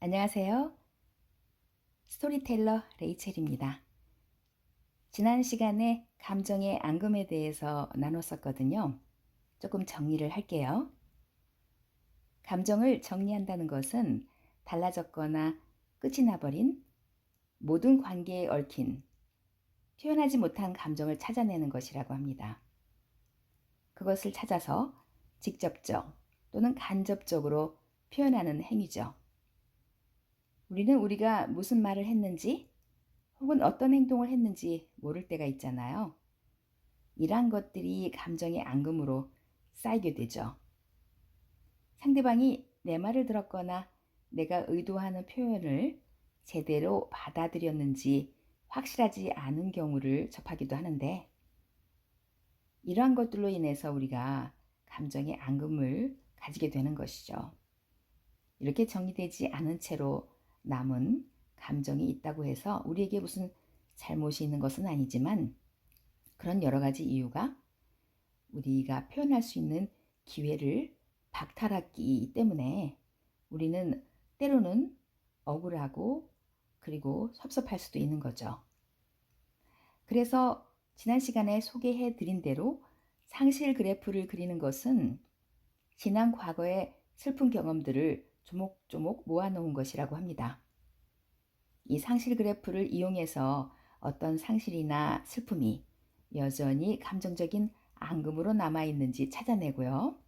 안녕하세요. 스토리텔러 레이첼입니다. 지난 시간에 감정의 앙금에 대해서 나눴었거든요. 조금 정리를 할게요. 감정을 정리한다는 것은 달라졌거나 끝이 나버린 모든 관계에 얽힌 표현하지 못한 감정을 찾아내는 것이라고 합니다. 그것을 찾아서 직접적 또는 간접적으로 표현하는 행위죠. 우리는 우리가 무슨 말을 했는지 혹은 어떤 행동을 했는지 모를 때가 있잖아요. 이러한 것들이 감정의 앙금으로 쌓이게 되죠. 상대방이 내 말을 들었거나 내가 의도하는 표현을 제대로 받아들였는지 확실하지 않은 경우를 접하기도 하는데, 이러한 것들로 인해서 우리가 감정의 앙금을 가지게 되는 것이죠. 이렇게 정리되지 않은 채로 남은 감정이 있다고 해서 우리에게 무슨 잘못이 있는 것은 아니지만, 그런 여러 가지 이유가 우리가 표현할 수 있는 기회를 박탈하기 때문에 우리는 때로는 억울하고 그리고 섭섭할 수도 있는 거죠. 그래서 지난 시간에 소개해 드린 대로 상실 그래프를 그리는 것은 지난 과거의 슬픈 경험들을 조목조목 모아놓은 것이라고 합니다. 이 상실 그래프를 이용해서 어떤 상실이나 슬픔이 여전히 감정적인 앙금으로 남아있는지 찾아내고요.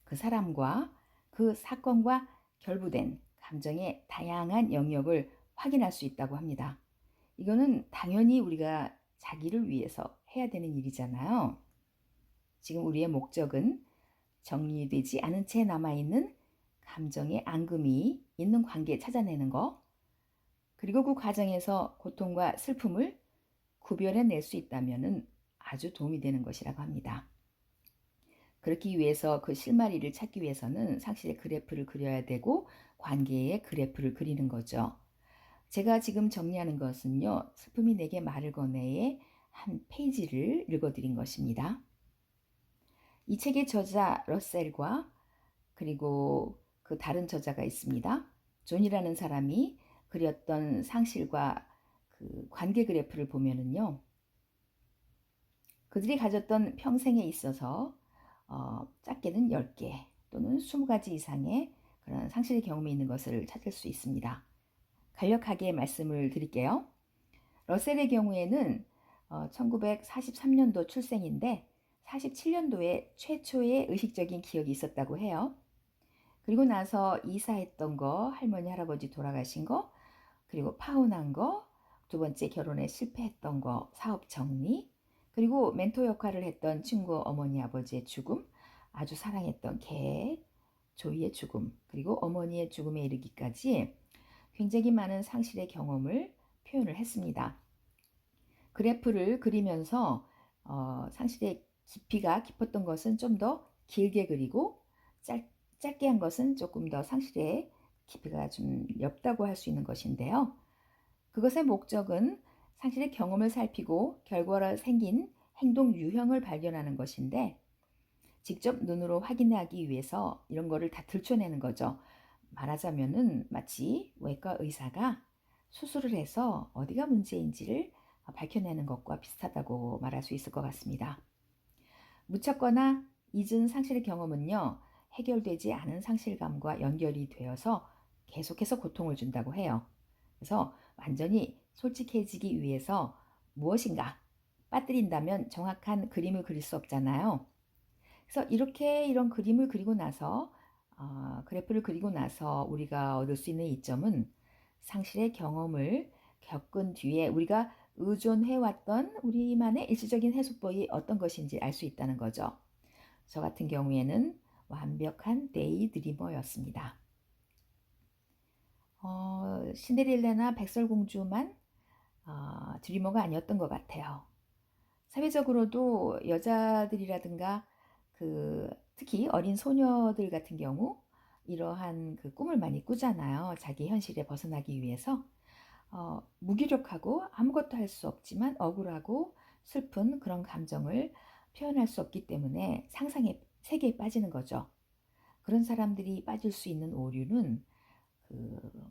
그 사람과 그 사건과 결부된 감정의 다양한 영역을 확인할 수 있다고 합니다. 이거는 당연히 우리가 자기를 위해서 해야 되는 일이잖아요. 지금 우리의 목적은 정리되지 않은 채 남아있는 감정의 앙금이 있는 관계 찾아내는 거, 그리고 그 과정에서 고통과 슬픔을 구별해낼 수 있다면 아주 도움이 되는 것이라고 합니다. 그렇기 위해서 그 실마리를 찾기 위해서는 상실의 그래프를 그려야 되고 관계의 그래프를 그리는 거죠. 제가 지금 정리하는 것은요, 슬픔이 내게 말을 거네의 한 페이지를 읽어드린 것입니다. 이 책의 저자 러셀과 그리고 그 다른 저자가 있습니다. 존이라는 사람이 그렸던 상실과 그 관계 그래프를 보면은요, 그들이 가졌던 평생에 있어서 작게는 10개 또는 20가지 이상의 그런 상실의 경험이 있는 것을 찾을 수 있습니다. 간략하게 말씀을 드릴게요. 러셀의 경우에는 1943년도 출생인데 47년도에 최초의 의식적인 기억이 있었다고 해요. 그리고 나서 이사했던 거, 할머니, 할아버지 돌아가신 거, 그리고 파혼한 거, 두 번째 결혼에 실패했던 거, 사업 정리, 그리고 멘토 역할을 했던 친구 어머니, 아버지의 죽음, 아주 사랑했던 개, 조이의 죽음, 그리고 어머니의 죽음에 이르기까지 굉장히 많은 상실의 경험을 표현을 했습니다. 그래프를 그리면서 상실의 깊이가 깊었던 것은 좀 더 길게 그리고 짧게 한 것은 조금 더 상실의 깊이가 좀 옅다고 할 수 있는 것인데요. 그것의 목적은 상실의 경험을 살피고 결과로 생긴 행동 유형을 발견하는 것인데, 직접 눈으로 확인하기 위해서 이런 거를 다 들춰내는 거죠. 말하자면은 마치 외과 의사가 수술을 해서 어디가 문제인지를 밝혀내는 것과 비슷하다고 말할 수 있을 것 같습니다. 묻혔거나 잊은 상실의 경험은요, 해결되지 않은 상실감과 연결이 되어서 계속해서 고통을 준다고 해요. 그래서 완전히 솔직해지기 위해서 무엇인가 빠뜨린다면 정확한 그림을 그릴 수 없잖아요. 그래서 이렇게 이런 그림을 그리고 나서 그래프를 그리고 나서 우리가 얻을 수 있는 이점은 상실의 경험을 겪은 뒤에 우리가 의존해왔던 우리만의 일시적인 해소법이 어떤 것인지 알 수 있다는 거죠. 저 같은 경우에는 완벽한 데이드리머였습니다. 신데렐라나 백설공주만 드리머가 아니었던 것 같아요. 사회적으로도 여자들이라든가 특히 어린 소녀들 같은 경우 이러한 그 꿈을 많이 꾸잖아요. 자기 현실에 벗어나기 위해서. 무기력하고 아무것도 할 수 없지만 억울하고 슬픈 그런 감정을 표현할 수 없기 때문에 상상의 세계에 빠지는 거죠. 그런 사람들이 빠질 수 있는 오류는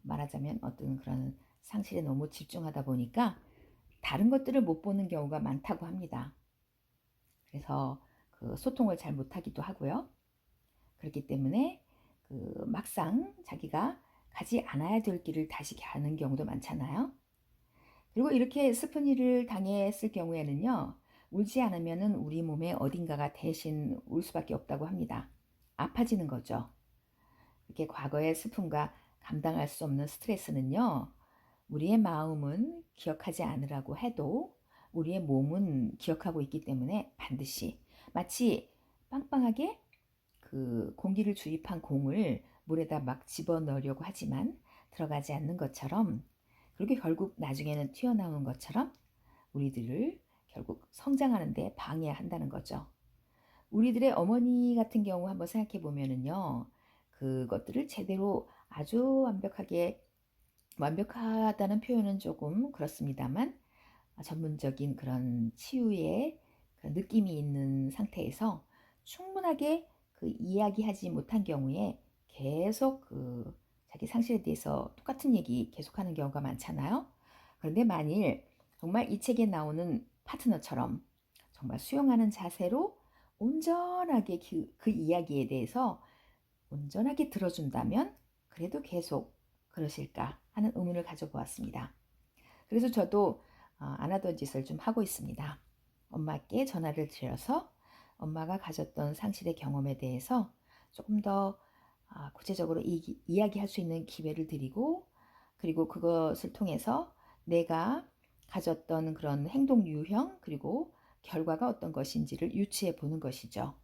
말하자면 어떤 그런 상실에 너무 집중하다 보니까 다른 것들을 못 보는 경우가 많다고 합니다. 그래서 소통을 잘 못하기도 하고요. 그렇기 때문에 막상 자기가 가지 않아야 될 길을 다시 가는 경우도 많잖아요. 그리고 이렇게 슬픈 일을 당했을 경우에는요, 울지 않으면은 우리 몸의 어딘가가 대신 울 수밖에 없다고 합니다. 아파지는 거죠. 이렇게 과거의 슬픔과 감당할 수 없는 스트레스는요, 우리의 마음은 기억하지 않으라고 해도 우리의 몸은 기억하고 있기 때문에 반드시 마치 빵빵하게 공기를 주입한 공을 물에다 막 집어넣으려고 하지만 들어가지 않는 것처럼, 그렇게 결국 나중에는 튀어나오는 것처럼 우리들을 결국 성장하는 데 방해한다는 거죠. 우리들의 어머니 같은 경우 한번 생각해 보면은요, 그것들을 제대로 아주 완벽하다는 표현은 조금 그렇습니다만, 전문적인 그런 치유의 그런 느낌이 있는 상태에서 충분하게 이야기하지 못한 경우에 계속 자기 상실에 대해서 똑같은 얘기 계속하는 경우가 많잖아요. 그런데 만일 정말 이 책에 나오는 파트너처럼 정말 수용하는 자세로 온전하게 그 이야기에 대해서 온전하게 들어준다면 그래도 계속 그러실까 하는 의문을 가져보았습니다. 그래서 저도 안 하던 짓을 좀 하고 있습니다. 엄마께 전화를 드려서 엄마가 가졌던 상실의 경험에 대해서 조금 더 구체적으로 이야기할 수 있는 기회를 드리고, 그리고 그것을 통해서 내가 가졌던 그런 행동 유형, 그리고 결과가 어떤 것인지를 유추해 보는 것이죠.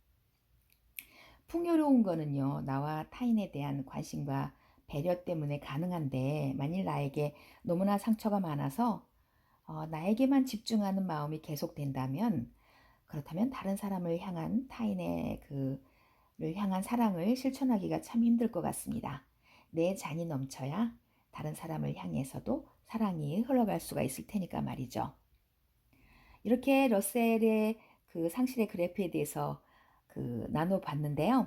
풍요로운 거는요, 나와 타인에 대한 관심과 배려 때문에 가능한데, 만일 나에게 너무나 상처가 많아서 나에게만 집중하는 마음이 계속된다면, 그렇다면 다른 사람을 향한 타인의 를 향한 사랑을 실천하기가 참 힘들 것 같습니다. 내 잔이 넘쳐야 다른 사람을 향해서도 사랑이 흘러갈 수가 있을 테니까 말이죠. 이렇게 러셀의 상실의 그래프에 대해서 나눠봤는데요.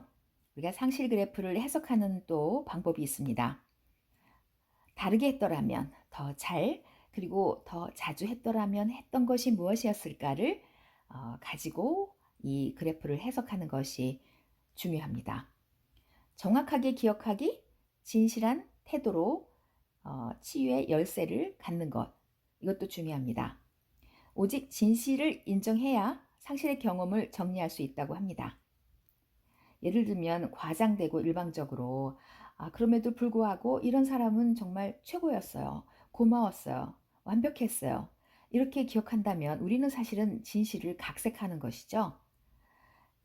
우리가 상실 그래프를 해석하는 또 방법이 있습니다. 다르게 했더라면 더 잘, 그리고 더 자주 했더라면 했던 것이 무엇이었을까를 가지고 이 그래프를 해석하는 것이 중요합니다. 정확하게 기억하기, 진실한 태도로 치유의 열쇠를 갖는 것, 이것도 중요합니다. 오직 진실을 인정해야 상실의 경험을 정리할 수 있다고 합니다. 예를 들면 과장되고 일방적으로 그럼에도 불구하고 이런 사람은 정말 최고였어요. 고마웠어요. 완벽했어요. 이렇게 기억한다면 우리는 사실은 진실을 각색하는 것이죠.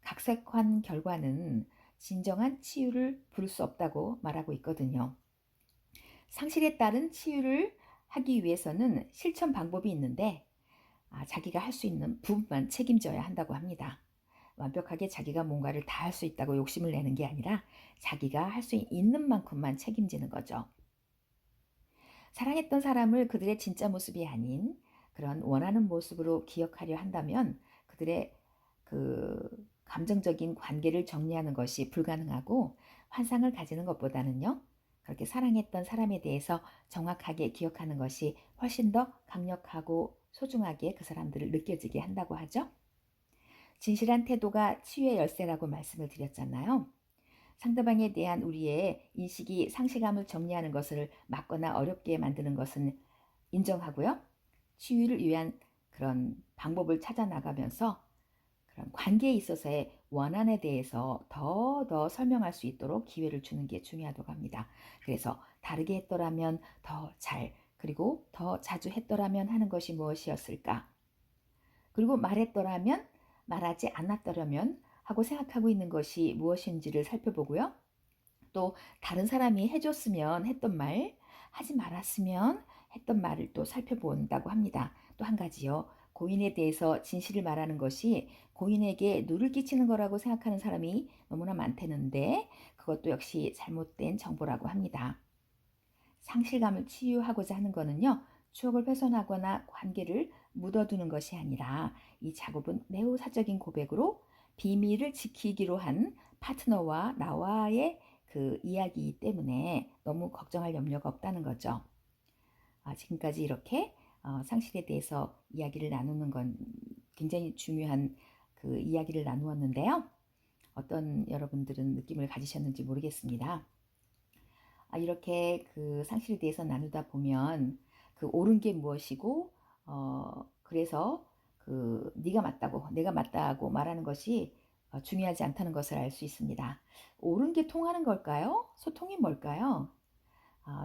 각색한 결과는 진정한 치유를 부를 수 없다고 말하고 있거든요. 상실에 따른 치유를 하기 위해서는 실천 방법이 있는데 자기가 할 수 있는 부분만 책임져야 한다고 합니다. 완벽하게 자기가 뭔가를 다 할 수 있다고 욕심을 내는 게 아니라 자기가 할 수 있는 만큼만 책임지는 거죠. 사랑했던 사람을 그들의 진짜 모습이 아닌 그런 원하는 모습으로 기억하려 한다면 그들의 감정적인 관계를 정리하는 것이 불가능하고, 환상을 가지는 것보다는요, 그렇게 사랑했던 사람에 대해서 정확하게 기억하는 것이 훨씬 더 강력하고 소중하게 그 사람들을 느껴지게 한다고 하죠. 진실한 태도가 치유의 열쇠라고 말씀을 드렸잖아요. 상대방에 대한 우리의 인식이 상실감을 정리하는 것을 막거나 어렵게 만드는 것은 인정하고요. 치유를 위한 그런 방법을 찾아 나가면서 그런 관계에 있어서의 원한에 대해서 더 설명할 수 있도록 기회를 주는 게 중요하다고 합니다. 그래서 다르게 했더라면 더 잘, 그리고 더 자주 했더라면 하는 것이 무엇이었을까? 그리고 말했더라면, 말하지 않았더라면 하고 생각하고 있는 것이 무엇인지를 살펴보고요. 또 다른 사람이 해줬으면 했던 말, 하지 말았으면 했던 말을 또 살펴본다고 합니다. 또 한 가지요. 고인에 대해서 진실을 말하는 것이 고인에게 누를 끼치는 거라고 생각하는 사람이 너무나 많다는데, 그것도 역시 잘못된 정보라고 합니다. 상실감을 치유하고자 하는 거는요, 추억을 훼손하거나 관계를 묻어두는 것이 아니라 이 작업은 매우 사적인 고백으로 비밀을 지키기로 한 파트너와 나와의 그 이야기 때문에 너무 걱정할 염려가 없다는 거죠. 지금까지 이렇게 상실에 대해서 이야기를 나누는 건 굉장히 중요한 그 이야기를 나누었는데요. 어떤 여러분들은 느낌을 가지셨는지 모르겠습니다. 이렇게 그 상실에 대해서 나누다 보면 그 옳은 게 무엇이고 그래서 그 네가 맞다고 내가 맞다고 말하는 것이 중요하지 않다는 것을 알 수 있습니다. 옳은 게 통하는 걸까요? 소통이 뭘까요?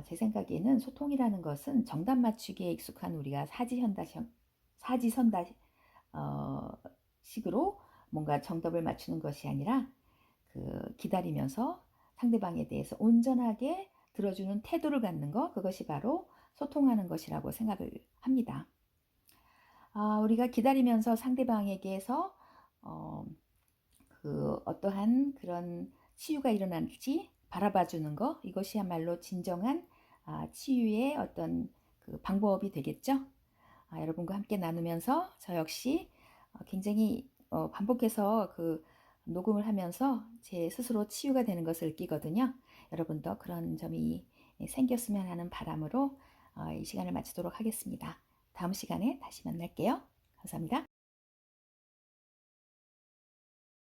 제 생각에는 소통이라는 것은 정답 맞추기에 익숙한 우리가 사지선다 식으로 뭔가 정답을 맞추는 것이 아니라 그 기다리면서 상대방에 대해서 온전하게 들어주는 태도를 갖는 것, 그것이 바로 소통하는 것이라고 생각을 합니다. 우리가 기다리면서 상대방에게서 그 어떠한 그런 치유가 일어날지 바라봐 주는 것, 이것이야말로 진정한 치유의 어떤 그 방법이 되겠죠. 여러분과 함께 나누면서 저 역시 굉장히 반복해서 그 녹음을 하면서 제 스스로 치유가 되는 것을 느끼거든요. 여러분도 그런 점이 생겼으면 하는 바람으로 이 시간을 마치도록 하겠습니다. 다음 시간에 다시 만날게요. 감사합니다.